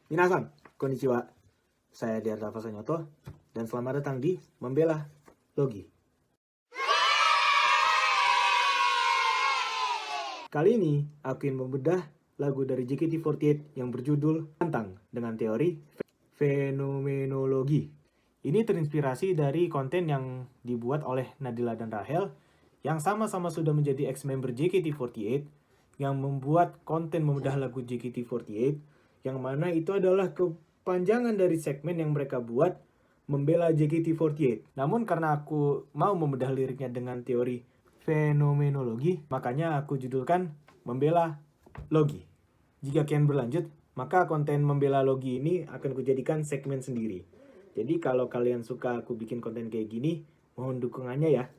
Minasan, konnichiwa. Saya Diarta Fasanyoto dan selamat datang di Membela Logi. Kali ini aku ingin membedah lagu dari JKT48 yang berjudul Tantang dengan teori fenomenologi. Ini terinspirasi dari konten yang dibuat oleh Nadila dan Rahel yang sama-sama sudah menjadi ex-member JKT48 yang membuat konten membedah lagu JKT48 yang mana itu adalah kepanjangan dari segmen yang mereka buat membela JKT48. Namun karena aku mau membedah liriknya dengan teori fenomenologi, makanya aku judulkan Membela Logi. Jika kian berlanjut, maka konten Membela Logi ini akan kujadikan segmen sendiri. Jadi kalau kalian suka aku bikin konten kayak gini, mohon dukungannya ya.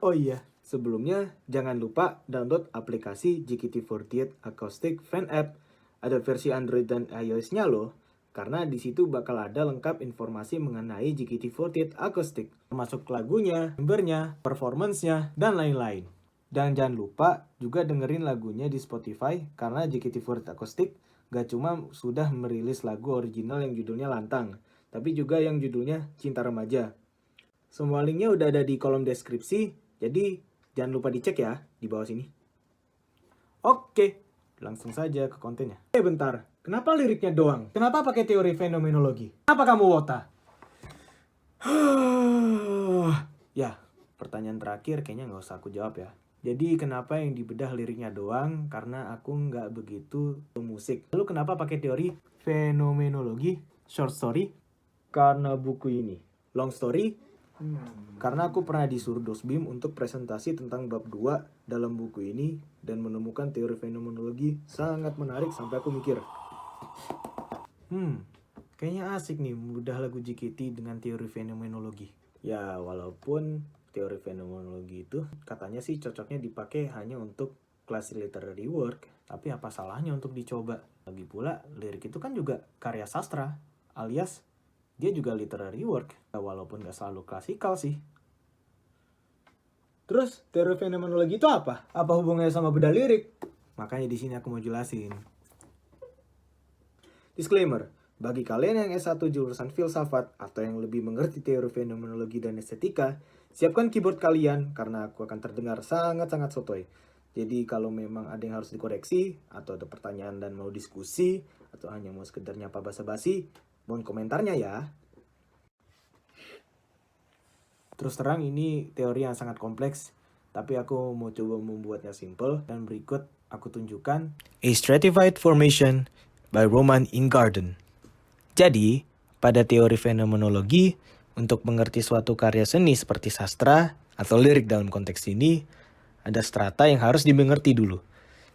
Oh iya, sebelumnya jangan lupa download aplikasi JKT48 Acoustic Fan App. Ada versi Android dan iOS-nya loh. Karena di situ bakal ada lengkap informasi mengenai JKT48 Acoustic, termasuk lagunya, membernya, performance-nya, dan lain-lain. Dan jangan lupa juga dengerin lagunya di Spotify karena JKT48 Acoustic gak cuma sudah merilis lagu original yang judulnya Lantang, tapi juga yang judulnya Cinta Remaja. Semua linknya udah ada di kolom deskripsi, jadi jangan lupa dicek ya di bawah sini. Oke, langsung saja ke kontennya. Bentar, kenapa liriknya doang? Kenapa pakai teori fenomenologi? Kenapa kamu wota? Ya, pertanyaan terakhir kayaknya nggak usah aku jawab ya. Jadi kenapa yang dibedah liriknya doang? Karena aku nggak begitu musik. Lalu kenapa pakai teori fenomenologi? Short story? Karena buku ini. Long story? Karena aku pernah disuruh Dosbim untuk presentasi tentang bab 2 dalam buku ini dan menemukan teori fenomenologi sangat menarik sampai aku mikir. Kayaknya asik nih membedah lagu JKT dengan teori fenomenologi. Ya, walaupun teori fenomenologi itu katanya sih cocoknya dipakai hanya untuk kelas literary work, tapi apa salahnya untuk dicoba? Lagi pula, lirik itu kan juga karya sastra, alias dia juga literary work, walaupun gak selalu klasikal sih. Terus, teori fenomenologi itu apa? Apa hubungannya sama bedah lirik? Makanya di sini aku mau jelasin. Disclaimer, bagi kalian yang S1 jurusan filsafat atau yang lebih mengerti teori fenomenologi dan estetika, siapkan keyboard kalian karena aku akan terdengar sangat-sangat sotoy. Jadi kalau memang ada yang harus dikoreksi, atau ada pertanyaan dan mau diskusi, atau hanya mau sekedar nyapa basa-basi, mohon komentarnya ya. Terus terang ini teori yang sangat kompleks, tapi aku mau coba membuatnya simple dan berikut aku tunjukkan A Stratified Formation by Roman Ingarden. Jadi, pada teori fenomenologi, untuk mengerti suatu karya seni seperti sastra atau lirik dalam konteks ini, ada strata yang harus dimengerti dulu.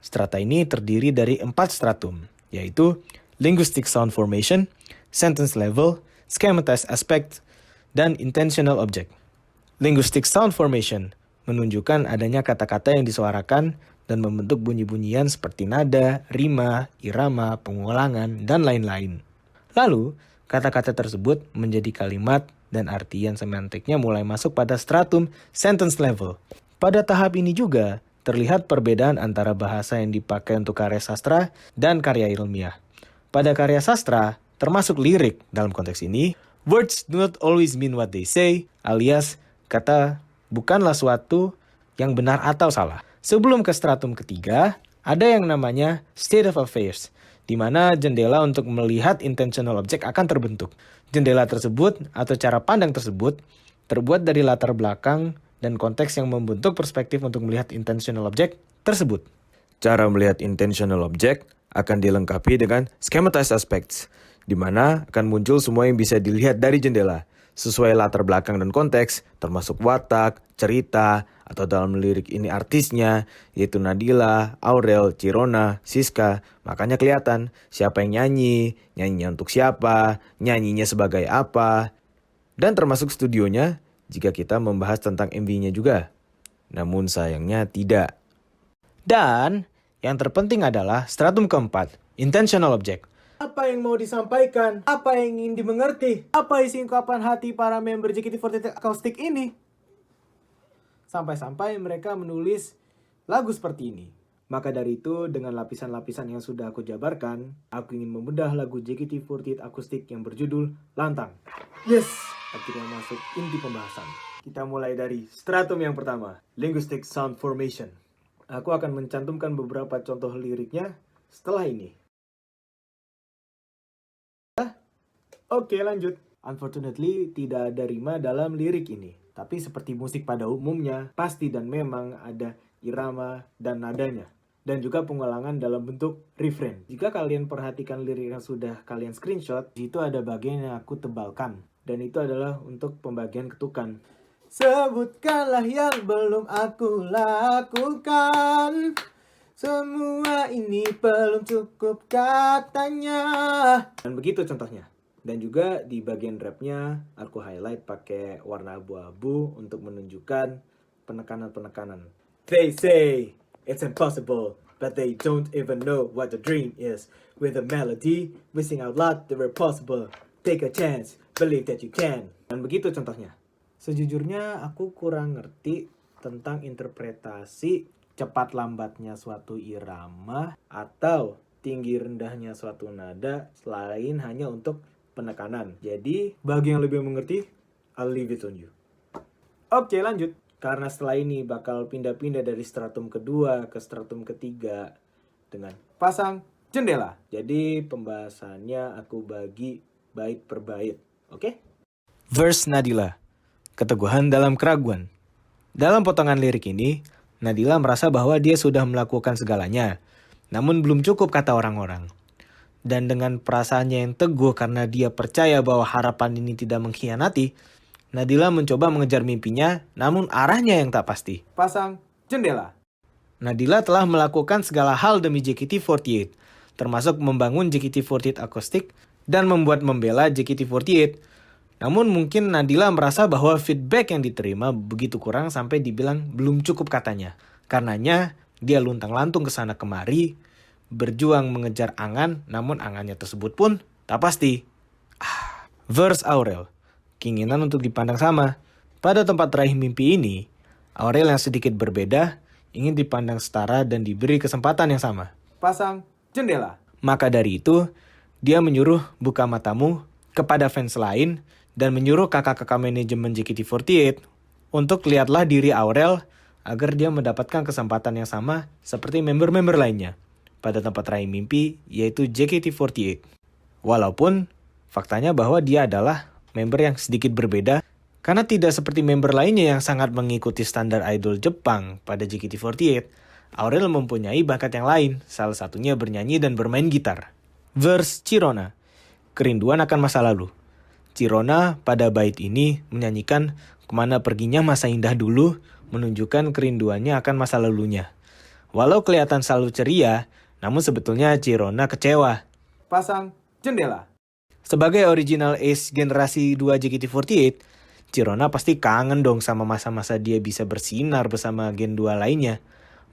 Strata ini terdiri dari 4 stratum, yaitu linguistic sound formation, sentence level, schematized aspect, dan intentional object. Linguistic sound formation menunjukkan adanya kata-kata yang disuarakan dan membentuk bunyi-bunyian seperti nada, rima, irama, pengulangan, dan lain-lain. Lalu, kata-kata tersebut menjadi kalimat dan artian semantiknya mulai masuk pada stratum sentence level. Pada tahap ini juga terlihat perbedaan antara bahasa yang dipakai untuk karya sastra dan karya ilmiah. Pada karya sastra, termasuk lirik dalam konteks ini, words do not always mean what they say, alias kata bukanlah suatu yang benar atau salah. Sebelum ke stratum ketiga, ada yang namanya state of affairs, di mana jendela untuk melihat intentional object akan terbentuk. Jendela tersebut atau cara pandang tersebut terbuat dari latar belakang dan konteks yang membentuk perspektif untuk melihat intentional object tersebut. Cara melihat intentional object akan dilengkapi dengan schematized aspects, di mana akan muncul semua yang bisa dilihat dari jendela, sesuai latar belakang dan konteks, termasuk watak, cerita, atau dalam lirik ini artisnya, yaitu Nadila, Aurel, Chirona, Siska. Makanya kelihatan siapa yang nyanyi, nyanyinya untuk siapa, nyanyinya sebagai apa, dan termasuk studionya jika kita membahas tentang MV-nya juga. Namun sayangnya tidak. Dan yang terpenting adalah stratum keempat, intentional object. Apa yang mau disampaikan? Apa yang ingin dimengerti? Apa isi ungkapan hati para member JKT48 Acoustic ini? Sampai-sampai mereka menulis lagu seperti ini. Maka dari itu, dengan lapisan-lapisan yang sudah aku jabarkan, aku ingin membedah lagu JKT48 akustik yang berjudul Lantang. Yes! Akhirnya masuk inti pembahasan. Kita mulai dari stratum yang pertama, Linguistic Sound Formation. Aku akan mencantumkan beberapa contoh liriknya setelah ini. Oke, lanjut. Unfortunately, tidak ada rima dalam lirik ini. Tapi seperti musik pada umumnya, pasti dan memang ada irama dan nadanya. Dan juga pengulangan dalam bentuk refrain. Jika kalian perhatikan lirik yang sudah kalian screenshot, di situ ada bagian yang aku tebalkan. Dan itu adalah untuk pembagian ketukan. Sebutkanlah yang belum aku lakukan. Semua ini belum cukup katanya. Dan begitu contohnya. Dan juga di bagian rapnya aku highlight pakai warna abu-abu untuk menunjukkan penekanan-penekanan. They say it's impossible, but they don't even know what the dream is. With a melody, missing out loud, they were possible. Take a chance, believe that you can. Dan begitu contohnya. Sejujurnya aku kurang ngerti tentang interpretasi cepat lambatnya suatu irama atau tinggi rendahnya suatu nada selain hanya untuk penekanan. Jadi, bagi yang lebih mengerti, I'll leave it on you. Oke, lanjut. Karena setelah ini bakal pindah-pindah dari stratum kedua ke stratum ketiga dengan pasang jendela. Jadi, pembahasannya aku bagi bait per bait. Oke? Verse Nadila. Keteguhan dalam keraguan. Dalam potongan lirik ini, Nadila merasa bahwa dia sudah melakukan segalanya. Namun belum cukup kata orang-orang. Dan dengan perasaannya yang teguh karena dia percaya bahwa harapan ini tidak mengkhianati, Nadila mencoba mengejar mimpinya, namun arahnya yang tak pasti. Pasang jendela. Nadila telah melakukan segala hal demi JKT48, termasuk membangun JKT48 akustik dan membuat membela JKT48. Namun mungkin Nadila merasa bahwa feedback yang diterima begitu kurang sampai dibilang belum cukup katanya. Karenanya dia luntang-lantung ke sana kemari, berjuang mengejar angan, namun angannya tersebut pun tak pasti. Verse Aurel. Keinginan untuk dipandang sama. Pada tempat raih mimpi ini, Aurel yang sedikit berbeda, ingin dipandang setara dan diberi kesempatan yang sama. Pasang jendela. Maka dari itu, dia menyuruh buka matamu kepada fans lain dan menyuruh kakak-kakak manajemen JKT48 untuk lihatlah diri Aurel agar dia mendapatkan kesempatan yang sama seperti member-member lainnya pada tempat raih mimpi, yaitu JKT48. Walaupun faktanya bahwa dia adalah member yang sedikit berbeda, karena tidak seperti member lainnya yang sangat mengikuti standar idol Jepang pada JKT48, Aurel mempunyai bakat yang lain, salah satunya bernyanyi dan bermain gitar. Verse Chirona. Kerinduan akan masa lalu. Chirona pada bait ini menyanyikan kemana perginya masa indah dulu, menunjukkan kerinduannya akan masa lalunya. Walau kelihatan selalu ceria, namun sebetulnya Chirona kecewa. Pasang jendela. Sebagai original ace generasi 2 JKT48, Chirona pasti kangen dong sama masa-masa dia bisa bersinar bersama Gen 2 lainnya.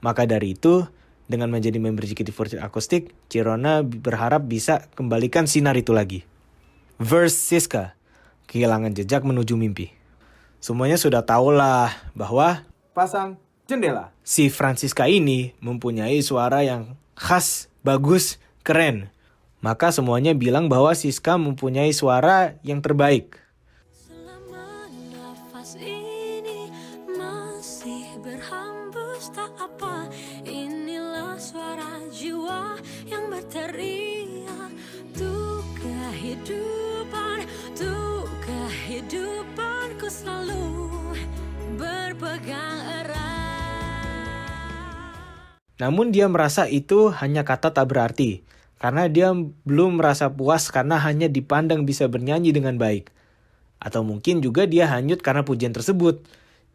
Maka dari itu, dengan menjadi member JKT48 akustik, Chirona berharap bisa kembalikan sinar itu lagi. Verse Siska. Kehilangan jejak menuju mimpi. Semuanya sudah tahulah bahwa pasang jendela. Si Francisca ini mempunyai suara yang khas, bagus, keren. Maka semuanya bilang bahwa Siska mempunyai suara yang terbaik. Selama nafas ini masih berhembus tak apa. Inilah suara jiwa yang berteriak. Tuh kehidupanku selalu berpegang erat. Namun dia merasa itu hanya kata tak berarti. Karena dia belum merasa puas karena hanya dipandang bisa bernyanyi dengan baik. Atau mungkin juga dia hanyut karena pujian tersebut.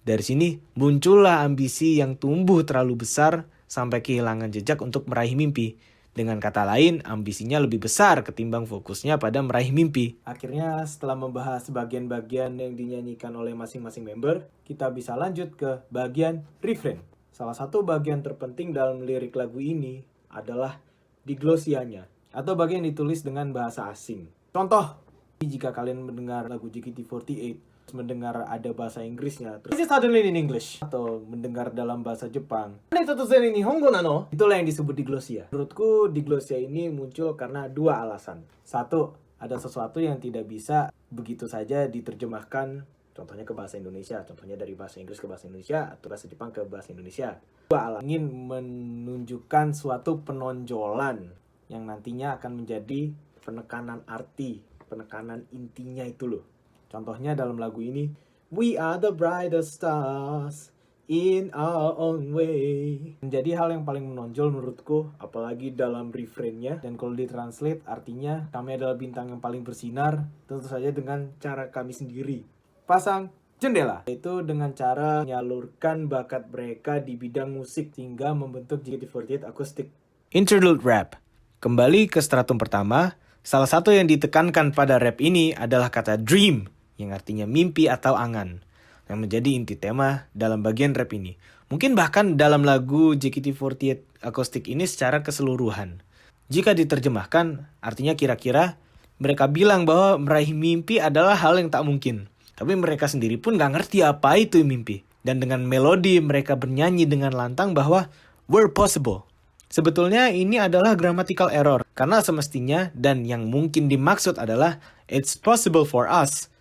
Dari sini muncullah ambisi yang tumbuh terlalu besar sampai kehilangan jejak untuk meraih mimpi. Dengan kata lain, ambisinya lebih besar ketimbang fokusnya pada meraih mimpi. Akhirnya setelah membahas bagian-bagian yang dinyanyikan oleh masing-masing member, kita bisa lanjut ke bagian refrain. Salah satu bagian terpenting dalam lirik lagu ini adalah diglosianya, atau bagian ditulis dengan bahasa asing. Contoh, jika kalian mendengar lagu JKT48 mendengar ada bahasa Inggrisnya, terus suddenly in English, atau mendengar dalam bahasa Jepang. Itulah yang disebut diglosia. Menurutku diglosia ini muncul karena dua alasan. Satu, ada sesuatu yang tidak bisa begitu saja diterjemahkan, contohnya ke bahasa Indonesia, contohnya dari bahasa Inggris ke bahasa Indonesia, atau bahasa Jepang ke bahasa Indonesia. Dua, ingin menunjukkan suatu penonjolan yang nantinya akan menjadi penekanan arti, penekanan intinya itu loh. Contohnya dalam lagu ini, we are the brightest stars in our own way. Menjadi hal yang paling menonjol menurutku, apalagi dalam refrainnya. Dan kalau ditranslate artinya, kami adalah bintang yang paling bersinar, tentu saja dengan cara kami sendiri. Pasang jendela, yaitu dengan cara menyalurkan bakat mereka di bidang musik sehingga membentuk JKT48 akustik. Interlude rap. Kembali ke stratum pertama, salah satu yang ditekankan pada rap ini adalah kata dream, yang artinya mimpi atau angan, yang menjadi inti tema dalam bagian rap ini. Mungkin bahkan dalam lagu JKT48 akustik ini secara keseluruhan. Jika diterjemahkan, artinya kira-kira mereka bilang bahwa meraih mimpi adalah hal yang tak mungkin. Tapi mereka sendiri pun gak ngerti apa itu mimpi. Dan dengan melodi mereka bernyanyi dengan lantang bahwa we're possible. Sebetulnya ini adalah grammatical error. Karena semestinya dan yang mungkin dimaksud adalah it's possible for us.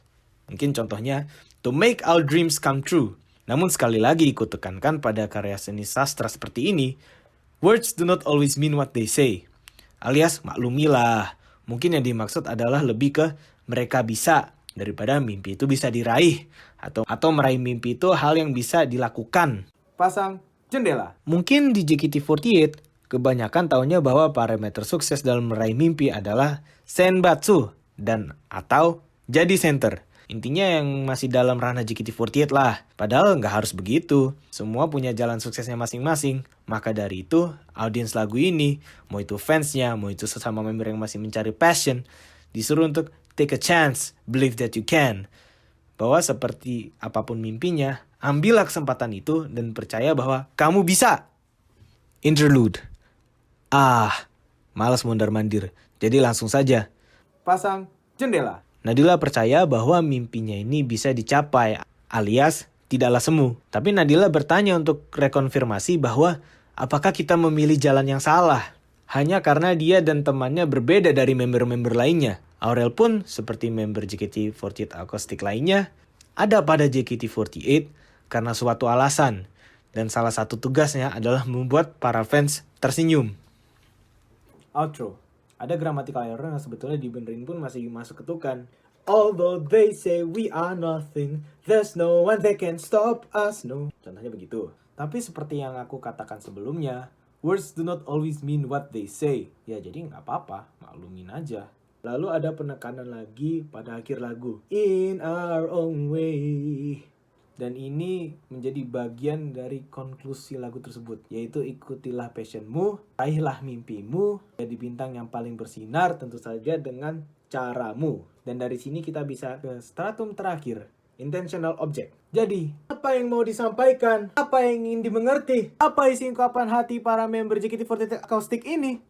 Mungkin contohnya to make our dreams come true. Namun sekali lagi ikut tekankan pada karya seni sastra seperti ini, words do not always mean what they say. Alias maklumilah. Mungkin yang dimaksud adalah lebih ke mereka bisa daripada mimpi itu bisa diraih. Atau meraih mimpi itu hal yang bisa dilakukan. Pasang jendela. Mungkin di JKT48 kebanyakan taunya bahwa parameter sukses dalam meraih mimpi adalah senbatsu dan atau jadi center. Intinya yang masih dalam ranah JKT48 lah. Padahal nggak harus begitu. Semua punya jalan suksesnya masing-masing. Maka dari itu, audiens lagu ini, mau itu fansnya, mau itu sesama member yang masih mencari passion, disuruh untuk take a chance, believe that you can. Bahwa seperti apapun mimpinya, ambillah kesempatan itu dan percaya bahwa kamu bisa. Interlude. Malas mondar-mandir. Jadi langsung saja. Pasang jendela. Nadila percaya bahwa mimpinya ini bisa dicapai, alias tidaklah semu. Tapi Nadila bertanya untuk rekonfirmasi bahwa apakah kita memilih jalan yang salah? Hanya karena dia dan temannya berbeda dari member-member lainnya. Aurel pun seperti member JKT48 akustik lainnya, ada pada JKT48 karena suatu alasan. Dan salah satu tugasnya adalah membuat para fans tersenyum. Outro. Ada grammatical error yang sebetulnya dibenerin pun masih masuk ketukan. Although they say we are nothing, there's no one that can stop us, no. Contohnya begitu. Tapi seperti yang aku katakan sebelumnya, words do not always mean what they say. Ya jadi nggak apa-apa, maklumin aja. Lalu ada penekanan lagi pada akhir lagu. In our own way. Dan ini menjadi bagian dari konklusi lagu tersebut, yaitu ikutilah passionmu, raihlah mimpimu, jadi bintang yang paling bersinar tentu saja dengan caramu. Dan dari sini kita bisa ke stratum terakhir, intentional object. Jadi, apa yang mau disampaikan? Apa yang ingin dimengerti? Apa isi ungkapan hati para member JKT48 akustik ini?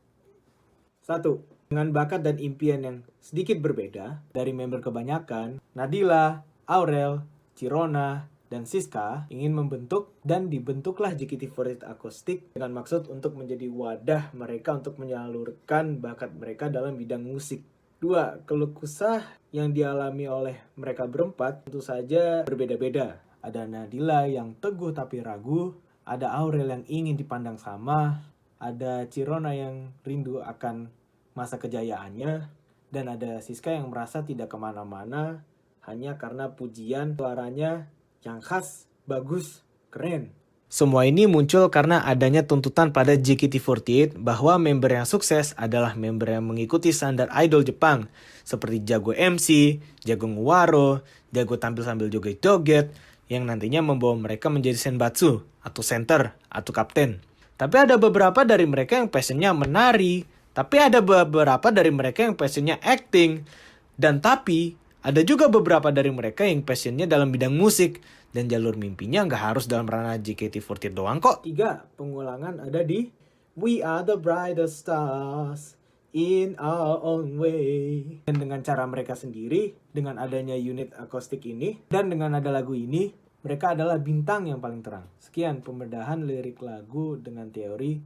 1. Dengan bakat dan impian yang sedikit berbeda dari member kebanyakan, Nadila, Aurel, Chirona, dan Siska ingin membentuk dan dibentuklah JKT48 akustik dengan maksud untuk menjadi wadah mereka untuk menyalurkan bakat mereka dalam bidang musik. 2. Keluh kesah yang dialami oleh mereka berempat tentu saja berbeda-beda. Ada Nadila yang teguh tapi ragu, ada Aurel yang ingin dipandang sama, ada Chirona yang rindu akan masa kejayaannya, dan ada Siska yang merasa tidak kemana-mana hanya karena pujian suaranya yang khas, bagus, keren. Semua ini muncul karena adanya tuntutan pada JKT48 bahwa member yang sukses adalah member yang mengikuti standar idol Jepang seperti jago MC, jago nguwaro, jago tampil sambil joget-joget yang nantinya membawa mereka menjadi senbatsu atau center atau kapten. Tapi ada beberapa dari mereka yang passionnya menari, tapi ada beberapa dari mereka yang passionnya acting, dan tapi ada juga beberapa dari mereka yang passionnya dalam bidang musik dan jalur mimpinya nggak harus dalam ranah JKT48 doang kok. 3. Pengulangan ada di We are the brightest stars in our own way. Dan dengan cara mereka sendiri, dengan adanya unit akustik ini, dan dengan ada lagu ini, mereka adalah bintang yang paling terang. Sekian pembedahan lirik lagu dengan teori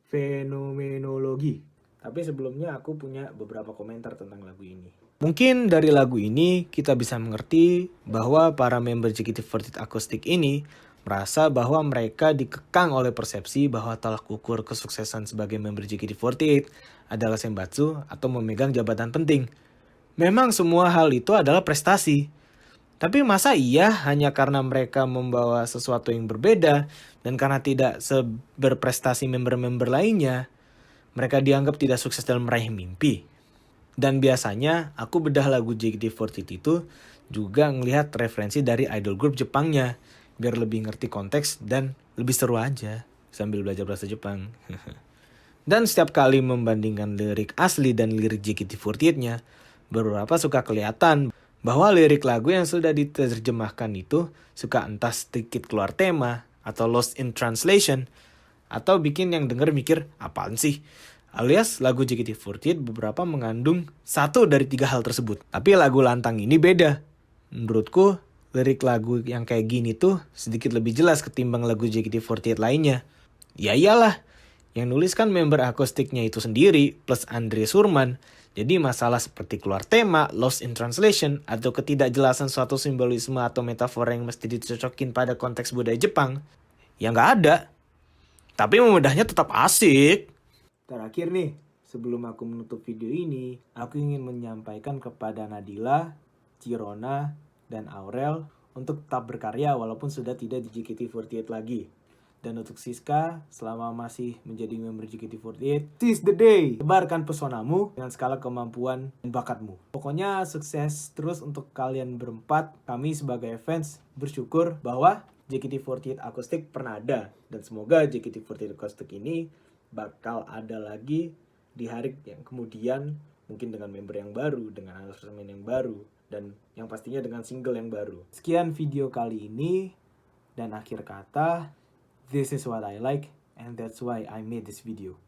fenomenologi. Tapi sebelumnya aku punya beberapa komentar tentang lagu ini. Mungkin dari lagu ini kita bisa mengerti bahwa para member JKT48 akustik ini merasa bahwa mereka dikekang oleh persepsi bahwa tolak ukur kesuksesan sebagai member JKT48 adalah senbatsu atau memegang jabatan penting. Memang semua hal itu adalah prestasi. Tapi masa iya hanya karena mereka membawa sesuatu yang berbeda dan karena tidak seberprestasi member-member lainnya, mereka dianggap tidak sukses dalam meraih mimpi? Dan biasanya aku bedah lagu JKT48 itu juga ngelihat referensi dari idol group Jepangnya biar lebih ngerti konteks dan lebih seru aja sambil belajar bahasa Jepang. Dan setiap kali membandingkan lirik asli dan lirik JKT48-nya, beberapa suka kelihatan bahwa lirik lagu yang sudah diterjemahkan itu suka entah sedikit keluar tema atau lost in translation atau bikin yang denger mikir apaan sih? Alias lagu JKT48 beberapa mengandung satu dari 3 hal tersebut. Tapi lagu Lantang ini beda. Menurutku lirik lagu yang kayak gini tuh sedikit lebih jelas ketimbang lagu JKT48 lainnya. Ya iyalah, yang nulis kan member akustiknya itu sendiri plus Andre Surman. Jadi masalah seperti keluar tema, lost in translation, atau ketidakjelasan suatu simbolisme atau metafora yang mesti dicocokin pada konteks budaya Jepang, ya nggak ada. Tapi memudahnya tetap asik. Terakhir nih, sebelum aku menutup video ini, aku ingin menyampaikan kepada Nadila, Cirona, dan Aurel untuk tetap berkarya walaupun sudah tidak di JKT48 lagi. Dan untuk Siska, selama masih menjadi member JKT48, seize the day! Sebarkan pesonamu dengan skala kemampuan dan bakatmu. Pokoknya sukses terus untuk kalian berempat. Kami sebagai fans bersyukur bahwa JKT48 akustik pernah ada. Dan semoga JKT48 akustik ini bakal ada lagi di hari yang kemudian, mungkin dengan member yang baru, dengan aransemen yang baru, dan yang pastinya dengan single yang baru. Sekian video kali ini, dan akhir kata, this is what I like, and that's why I made this video.